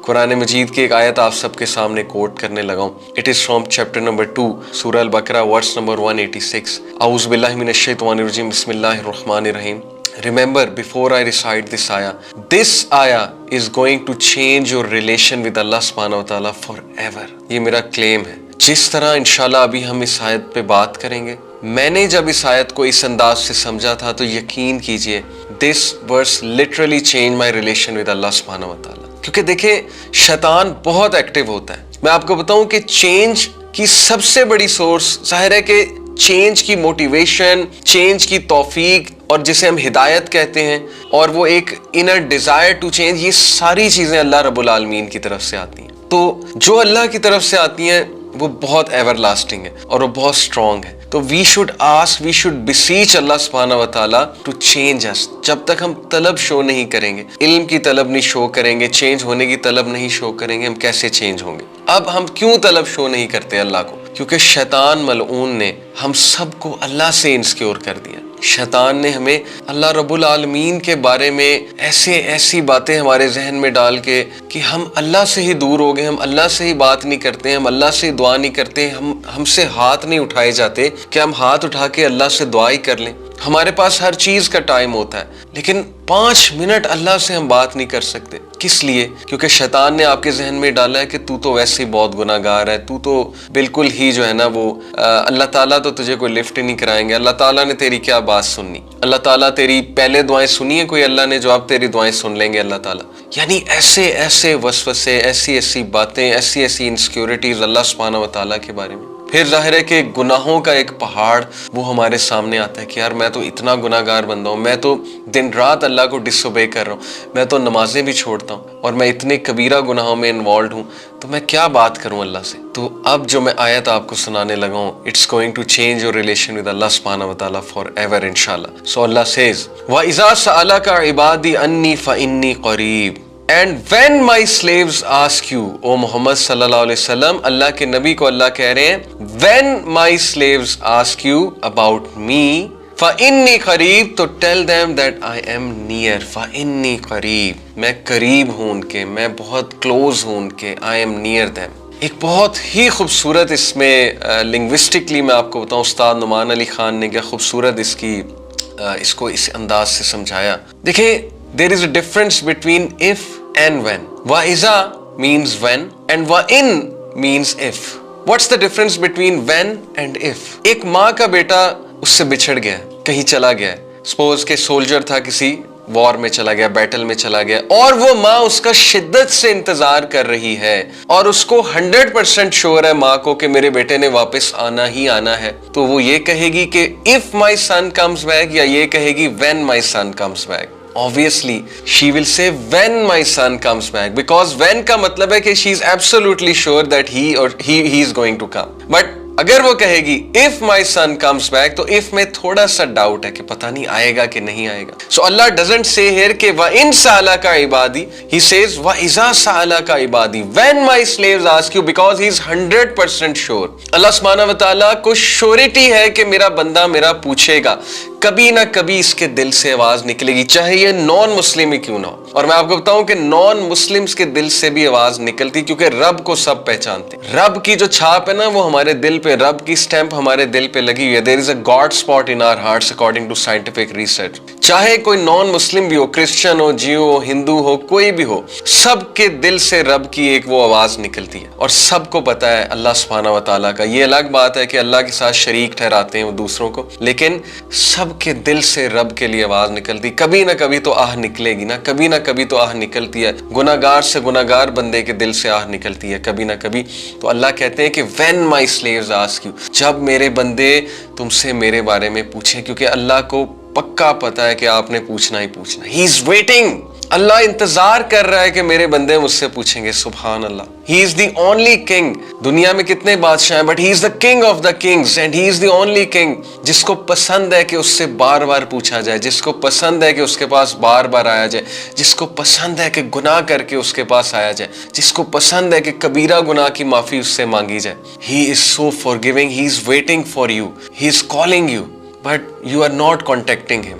कुरान मजीद की एक आयत आप सबके सामने कोट करने लगा हूँ। It is from chapter number 2 सूरह अल बकरा वर्स नंबर 186। औज़ु बिल्लाहि मिनश शैतानिर रजीम बिस्मिल्लाहिर रहमानिर रहीम। Remember, before I recite this ayah is going to change your relation with Allah subhanahu wa ta'ala forever. ये मेरा क्लेम है। जिस तरह इंशाल्लाह अभी हम इस आयत पे बात करेंगे, मैंने जब इस आयत को इस अंदाज से समझा था तो यकीन कीजिए this verse literally changed my relation with Allah subhanahu wa ta'ala। क्योंकि देखिए शैतान बहुत एक्टिव होता है। मैं आपको बताऊं कि चेंज की सबसे बड़ी सोर्स जाहिर है कि चेंज की मोटिवेशन, चेंज की तौफीक और जिसे हम हिदायत कहते हैं, और वो एक इनर डिजायर टू चेंज, ये सारी चीजें अल्लाह रब्बुल आलमीन की तरफ से आती हैं। तो जो अल्लाह की तरफ से आती हैं वो बहुत एवर लास्टिंग है और वो बहुत स्ट्रॉन्ग है। तो वी शुड बिसीच अल्लाह सुब्हानहू व तआला टू चेंज अस। जब तक हम तलब शो नहीं करेंगे, इल्म की तलब नहीं शो करेंगे, चेंज होने की तलब नहीं शो करेंगे, हम कैसे चेंज होंगे? अब हम क्यों तलब शो नहीं करते अल्लाह को? क्योंकि शैतान मलऊन ने हम सबको अल्लाह से इनसिक्योर कर दिया। शैतान ने हमें अल्लाह रब्बुल आलमीन के बारे में ऐसी बातें हमारे जहन में डाल के कि हम अल्लाह से ही दूर हो गए, हम अल्लाह से ही बात नहीं करते, हम अल्लाह से दुआ नहीं करते, हमसे हाथ नहीं उठाए जाते कि हम हाथ उठा के अल्लाह से दुआ ही कर लें। हमारे पास हर चीज का टाइम होता है, लेकिन 5 मिनट अल्लाह से हम बात नहीं कर सकते। किस लिए? क्योंकि शैतान ने आपके जहन में डाला है कि तू तो वैसे ही बहुत गुनाहगार है, तू तो बिल्कुल ही जो है ना वो अल्लाह ताला तो तुझे कोई लिफ्ट ही नहीं कराएंगे, अल्लाह ताला ने तेरी क्या बात सुननी, अल्लाह ताला तेरी पहले दुआएं सुनी है कोई, अल्लाह ने जो अब तेरी दुआएं सुन लेंगे अल्लाह ताला। यानी ऐसे वसवसे, ऐसी बातें, ऐसी इनसिक्योरिटीज अल्लाह सुब्हानहू व तआला के बारे में। फिर जाहिर है कि गुनाहों का एक पहाड़ वो हमारे सामने आता है कि यार मैं तो इतना गुनाहगार बंदा हूँ, मैं तो दिन रात अल्लाह को डिसोबे कर रहा हूँ, मैं तो नमाजें भी छोड़ता हूँ और मैं इतने कबीरा गुनाहों में इन्वॉल्व हूँ, तो मैं क्या बात करूँ अल्लाह से? तो अब जो मैं आयत आपको सुनाने लगा हूँ, it's going to change your relation with Allah सुब्हानहू व तआला फॉर एवर इंशाल्लाह। सो अल्लाह सेज व इज़ा सअलका इबादी अन्नी फइन्नी करीब। And when my slaves ask you, ओ मोहम्मद सल्लल्लाहु अलैहि वसल्लम, अल्लाह के नबी को अल्लाह कह रहे हैं when my slaves ask you about me, फ़इन्नी करीब, तो tell them that I am near। फ़इन्नी करीब, मैं करीब हूँ उनके, मैं बहुत क्लोज हूँ उनके, I am near them। एक बहुत ही खूबसूरत इसमें लिंग्विस्टिकली मैं आपको बताऊँ, उस्ताद नुमान अली खान ने क्या खूबसूरत इसको इस अंदाज से समझाया। देखिए, there is a difference between if and when। Wa'iza means when and wa'in means if। What's the difference between when and if? एक माँ का बेटा उससे बिछड़ गया, कहीं चला गया, सपोज के सोल्जर था, किसी वॉर में चला गया, बैटल में चला गया, और वो माँ उसका शिद्दत से इंतजार कर रही है और उसको 100% श्योर है माँ को कि मेरे बेटे ने वापस आना ही आना है। तो वो ये कहेगी कि if my son comes back, या ये कहेगी when my son comes back? Obviously, she will say when my son comes back, because when का मतलब है कि she is absolutely sure that he is going to come। But अगर वो कहेगी if my son comes back, तो if में थोड़ा सा डाउट है कि पता नहीं आएगा कि नहीं आएगा। So Allah doesn't say here कि व इन सअलका इबादी, he says व इज़ा सअलका इबादी, when my slaves ask you, because he is 100% sure। अल्लाह सुब्हानहू व तआला को श्योरिटी है कि मेरा बंदा मेरा पूछेगा, कभी ना कभी इसके दिल से आवाज निकलेगी, चाहे ये नॉन मुस्लिम ही क्यों ना हो। और मैं आपको बताऊं कि नॉन मुस्लिम्स के दिल से भी आवाज निकलती, क्योंकि रब को सब पहचानते। रब की जो छाप है ना वो हमारे दिल पे, रब की स्टैंप हमारे दिल पे लगी हुई है। There is a god spot in our hearts according to scientific research. चाहे कोई नॉन मुस्लिम भी हो, क्रिश्चियन हो, जियो हो, हिंदू हो, कोई भी हो, सबके दिल से रब की एक वो आवाज निकलती है। और सबको पता है अल्लाह सुब्हानहू व तआला का। ये अलग बात है कि अल्लाह के साथ शरीक ठहराते हैं वो दूसरों को, लेकिन सबके दिल से रब के लिए आवाज निकलती। कभी ना कभी तो आह निकलेगी ना, कभी ना कभी तो आह निकलती है। गुनाहगार से गुनाहगार बंदे के दिल से आह निकलती है कभी ना कभी। तो अल्लाह कहते हैं कि when my slaves ask you, जब मेरे बंदे तुमसे मेरे बारे में पूछें, क्योंकि अल्लाह को पक्का पता है कि आपने पूछना ही पूछना। ही इज वेटिंग, अल्लाह इंतजार कर रहा है कि मेरे बंदे मुझसे पूछेंगे। सुभान Allah. He is the only king. दुनिया में कितने बादशाह हैं, but he is the king of the kings and he is the only king जिसको पसंद है कि उससे बार बार पूछा जाए, जिसको पसंद है कि उसके पास बार बार आया जाए, जिसको पसंद है कि गुनाह करके उसके पास आया जाए, जिसको पसंद है कि कबीरा गुनाह की माफी उससे मांगी जाए। He is so forgiving, he is waiting for you, he is calling you, but you are not contacting him.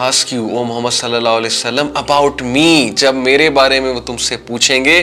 ask you, O Muhammad sallallahu alaihi wasallam, about me, जब मेरे बारे में वो तुमसे पूछेंगे,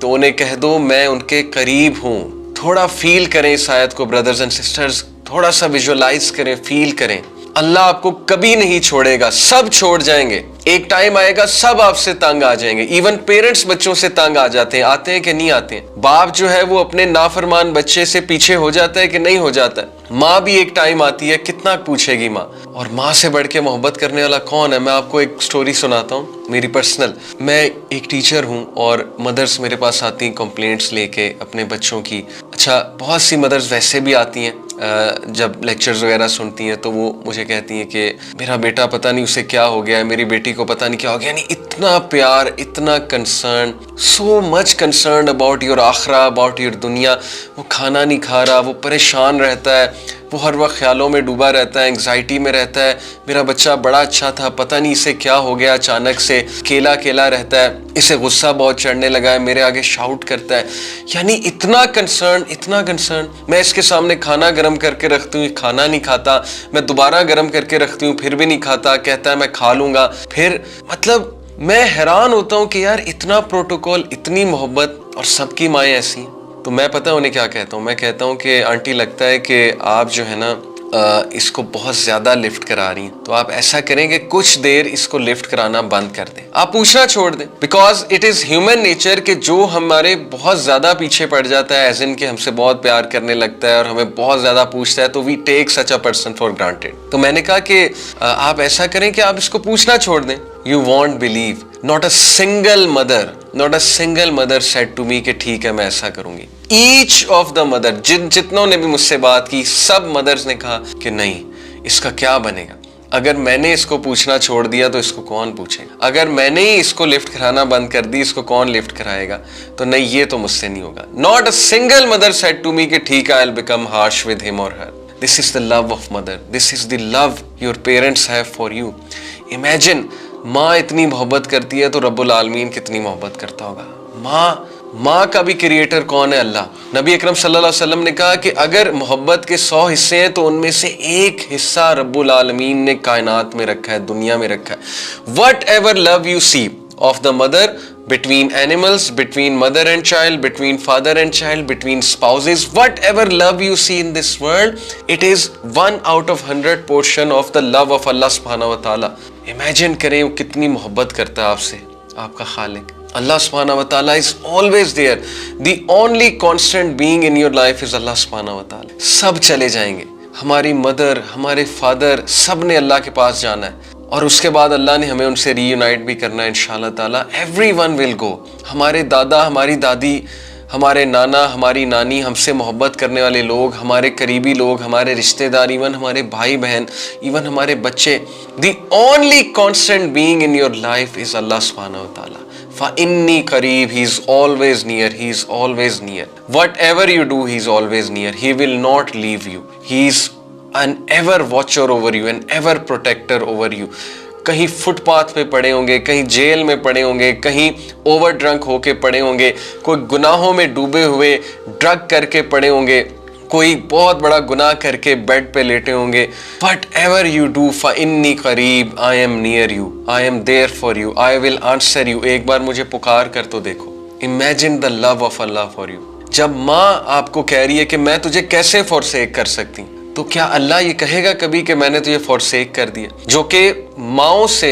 तो उन्हें कह दो मैं उनके करीब हूँ. थोड़ा फील करें इस आयत को ब्रदर्स एंड सिस्टर्स, थोड़ा सा विजुअलाइज करें, फील करें. अल्लाह आपको कभी नहीं छोड़ेगा. सब छोड़ जाएंगे, एक टाइम आएगा सब आपसे तंग आ जाएंगे. इवन पेरेंट्स बच्चों से तंग आ जाते हैं, आते हैं कि नहीं आते हैं. बाप जो है वो अपने नाफरमान बच्चे से पीछे हो जाता है कि नहीं हो जाता है. माँ भी एक टाइम आती है, कितना पूछेगी माँ. और माँ से बढ़ के मोहब्बत करने वाला कौन है? मैं आपको एक स्टोरी सुनाता हूँ मेरी पर्सनल. मैं एक टीचर हूँ और मदर्स मेरे पास आती हैं कंप्लेंट्स लेके अपने बच्चों की. अच्छा, बहुत सी मदर्स वैसे भी आती हैं जब लेक्चर्स वगैरह सुनती हैं तो वो मुझे कहती हैं कि मेरा बेटा पता नहीं उसे क्या हो गया है, मेरी बेटी को पता नहीं क्या हो गया. नहीं, इतना प्यार, इतना concern, so much concern about your आखरा, अबाउट योर दुनिया. वो खाना नहीं खा रहा, वो परेशान रहता है, वो हर वक्त ख्यालों में डूबा रहता है, एंग्जाइटी में रहता है. मेरा बच्चा बड़ा अच्छा था, पता नहीं इसे क्या हो गया, अचानक से केला केला रहता है, इसे गुस्सा बहुत चढ़ने लगा है, मेरे आगे शाउट करता है. यानी इतना कंसर्न, इतना कंसर्न. मैं इसके सामने खाना गर्म करके रखती हूँ, खाना नहीं खाता. मैं दोबारा गर्म करके रखती हूँ, फिर भी नहीं खाता. कहता है मैं खा लूँगा. फिर मतलब मैं हैरान होता हूँ कि यार इतना प्रोटोकॉल, इतनी मोहब्बत, और सबकी माएँ ऐसी हैं. तो मैं पता है उन्हें क्या कहता हूँ? मैं कहता हूँ कि आंटी लगता है कि आप जो है ना इसको बहुत ज़्यादा लिफ्ट करा रही हैं, तो आप ऐसा करें कि कुछ देर इसको लिफ्ट कराना बंद कर दें, आप पूछना छोड़ दें. Because it is human nature कि जो हमारे बहुत ज़्यादा पीछे पड़ जाता है, एज इन कि हमसे बहुत प्यार करने लगता है और हमें बहुत ज़्यादा पूछता है, तो we take such a person for granted. तो मैंने कहा कि आप ऐसा करें कि आप इसको पूछना छोड़ दें. You won't believe, not a single mother said to me कि ठीक है मैं ऐसा करूंगी. Each of the mother, जितनों ने भी मुझसे बात की, सब मदर्स ने कहा कि नहीं, इसका क्या बनेगा. अगर मैंने इसको पूछना छोड़ दिया तो इसको कौन पूछेगा. अगर मैंने ही इसको लिफ्ट कराना बंद कर दी, इसको कौन लिफ्ट कराएगा. तो नहीं, ये तो मुझसे नहीं होगा. Not a single mother said to me कि ठीक है, I'll become harsh with him or her. This is the love of mother. This is the love your parents have for you. Imagine, माँ इतनी मोहब्बत करती है तो रब्बुल आलमीन कितनी मोहब्बत करता होगा. माँ का भी क्रिएटर कौन है? अल्लाह. नबी अकरम सल्लल्लाहु अलैहि वसल्लम ने कहा कि अगर मोहब्बत के 100 हिस्से हैं तो उनमें से एक हिस्सा रब्बुल आलमीन ने कायनात में रखा है, दुनिया में रखा है. Whatever love you see of the mother, between animals, between mother and child, between father and child, between spouses, whatever love you see in this world, it is 1 out of 100 portion of the love of Allah subhanahu wa ta'ala. Imagine करें वो कितनी मोहब्बत करता है आपसे, आपका खालिक. Allah subhanahu wa ta'ala is always there. The only constant being in your life is Allah subhanahu wa ta'ala. सब चले जाएंगे, हमारी मदर, हमारे फादर, सब ने अल्लाह के पास जाना है और उसके बाद अल्लाह ने हमें उनसे रीयूनाइट भी करना है इंशाअल्लाह ताला. Everyone will go. हमारे दादा, हमारी दादी, हमारे नाना, हमारी नानी, हमसे मोहब्बत करने वाले लोग, हमारे करीबी लोग, हमारे रिश्तेदार, इवन हमारे भाई बहन, इवन हमारे बच्चे. The only constant being in your life is Allah सुब्हानहू व तआला. फ़इन्नी करीब, he is always near, he is always near. Whatever you do, he is always near. He will not leave you. He is an ever watcher over you, an ever protector over you. कहीं footpath पे पड़े होंगे, कहीं jail में पड़े होंगे, कहीं over drunk होके पड़े होंगे, कोई गुनाहों में डूबे हुए ड्रग करके पड़े होंगे, कोई बहुत बड़ा गुनाह करके बेड पे लेटे होंगे. Whatever you do, फ़इन्नी करीब, I am near you, I am there for you, I will answer you. एक बार मुझे पुकार कर तो देखो. Imagine the love of Allah for you. जब माँ आपको कह रही है कि मैं तुझे कैसे forsake कर सकती हूँ, तो क्या अल्लाह ये कहेगा कभी कि मैंने तुझे forsake कर दिया? जो कि माओ से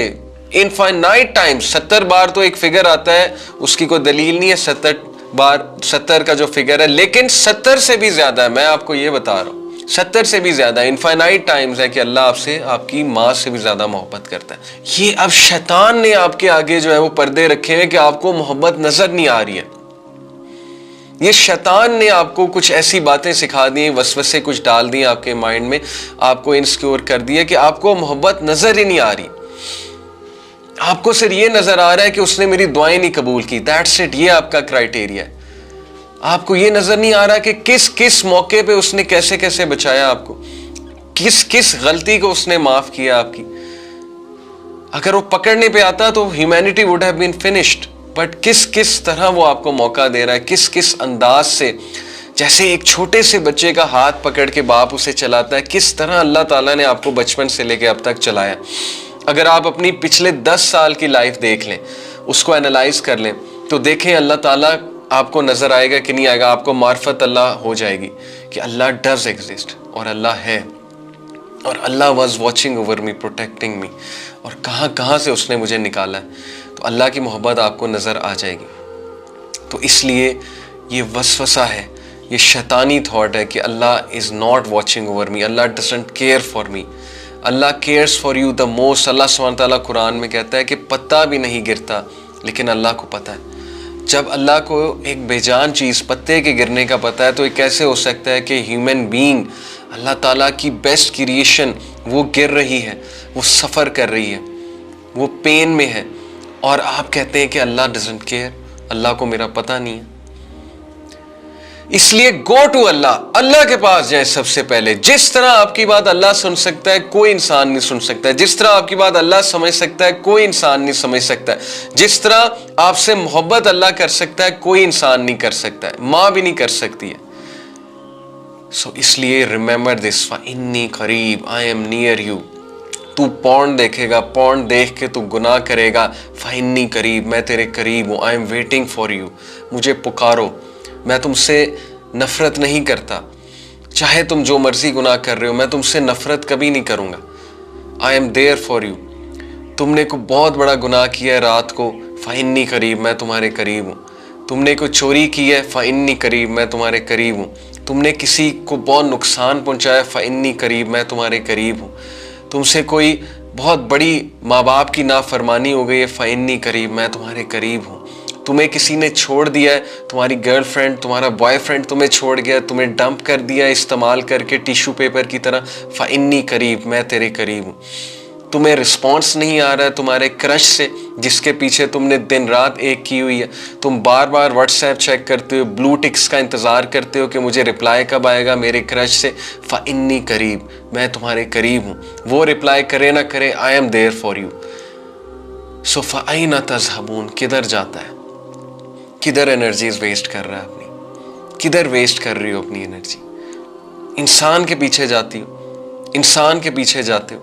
इनफाइनाइट टाइम्स, 70 बार तो एक फिगर आता है, उसकी कोई दलील नहीं है 70 बार, 70 का जो फिगर है, लेकिन 70 से भी ज्यादा है. मैं आपको ये बता रहा हूँ, 70 से भी ज्यादा इनफाइनाइट टाइम्स है कि अल्लाह आपसे, आपकी माँ से भी ज्यादा मोहब्बत करता है. ये अब शैतान ने आपके आगे जो है वो पर्दे रखे हैं कि आपको मोहब्बत नजर नहीं आ रही है. ये शैतान ने आपको कुछ ऐसी बातें सिखा दी, वसवसे कुछ डाल दिए आपके माइंड में, आपको इनसिक्योर कर दिया कि आपको मोहब्बत नजर ही नहीं आ रही. आपको सिर्फ ये नजर आ रहा है कि उसने मेरी दुआएं नहीं कबूल की. That's it. ये आपका क्राइटेरिया है. आपको ये नजर नहीं आ रहा कि किस किस मौके पे उसने कैसे कैसे बचाया आपको, किस किस गलती को उसने माफ किया आपकी. अगर वो पकड़ने पे आता तो humanity would have been finished. But किस किस तरह वो आपको मौका दे रहा है, किस किस अंदाज से, जैसे एक छोटे से बच्चे का हाथ पकड़ के बाप उसे चलाता है, किस तरह अल्लाह ताला ने आपको बचपन से लेके अब तक चलाया। अगर आप अपनी पिछले 10 साल की लाइफ देख लें, उसको एनालाइज कर लें, तो देखें अल्लाह ताला आपको नजर आएगा कि नहीं आएगा। आपको मार्फत अल्लाह हो जाएगी कि अल्लाह डज एग्जिस्ट, और अल्लाह है, और Allah was watching over me, protecting me, और कहाँ कहाँ से उसने मुझे निकाला है। तो अल्लाह की मोहब्बत आपको नजर आ जाएगी। तो इसलिए ये वसवसा है, ये शैतानी थॉट है कि Allah is not watching over me, Allah doesn't care for me. Allah cares for you the most. Allah सुब्हान तआला कुरान में कहता है कि पत्ता भी नहीं गिरता, लेकिन अल्लाह को पता है। जब अल्लाह को एक बेजान चीज़ पत्ते के गिरने का पता है, तो ये कैसे हो सकता है कि ह्यूमन बीइंग, अल्लाह ताला की बेस्ट क्रिएशन, वो गिर रही है, वो सफ़र कर रही है, वो पेन में है, और आप कहते हैं कि अल्लाह डजंट केयर, अल्लाह को मेरा पता नहीं है। इसलिए गो टू अल्लाह, अल्लाह के पास जाए सबसे पहले। जिस तरह आपकी बात अल्लाह सुन सकता है, कोई इंसान नहीं सुन सकता है। जिस तरह आपकी बात अल्लाह समझ सकता है, कोई इंसान नहीं समझ सकता है। जिस तरह आपसे मोहब्बत अल्लाह कर सकता है, कोई इंसान नहीं कर सकता है, माँ भी नहीं कर सकती है। सो इसलिए रिमेंबर दिस, इन्नी करीब, आई एम नियर यू। तू पॉर्न देखेगा, पॉर्न देख के तू गुनाह करेगा, फाइन्नी करीब, मैं तेरे करीब हूँ, I am waiting for you. मुझे पुकारो, मैं तुमसे नफरत नहीं करता, चाहे तुम जो मर्जी गुनाह कर रहे हो, मैं तुमसे नफरत कभी नहीं करूँगा। I am there for you. तुमने को बहुत बड़ा गुनाह किया है रात को, फाइन्नी करीब, मैं तुम्हारे करीब हूँ। तुमने को चोरी की है, फाइन्नी करीब, मैं तुम्हारे करीब हूँ। तुमने किसी को बहुत नुकसान पहुँचाया, फाइन्नी करीब, मैं तुम्हारे करीब हूँ। तुमसे कोई बहुत बड़ी माँ बाप की नाफरमानी हो गई है, फाइन्नी करीब, मैं तुम्हारे करीब हूँ। तुम्हें किसी ने छोड़ दिया है, तुम्हारी गर्लफ्रेंड, तुम्हारा बॉयफ्रेंड तुम्हें छोड़ गया, तुम्हें डंप कर दिया इस्तेमाल करके टिश्यू पेपर की तरह, फाइन्नी करीब, मैं तेरे करीब हूँ। तुम्हें रिस्पॉन्स नहीं आ रहा है तुम्हारे क्रश से, जिसके पीछे तुमने दिन रात एक की हुई है। तुम बार बार व्हाट्सएप चेक करते हो, ब्लू टिक्स का इंतज़ार करते हो कि मुझे रिप्लाई कब आएगा मेरे क्रश से, फाइन्नी करीब, मैं तुम्हारे करीब हूँ। वो रिप्लाई करे ना करे, I am there for you. So फ़अयना तज़हबून, किधर जाता है, किधर एनर्जीज वेस्ट कर रहा है अपनी, किधर वेस्ट कर रही हो अपनी एनर्जी। इंसान के पीछे जाती हो, इंसान के पीछे जाते हो।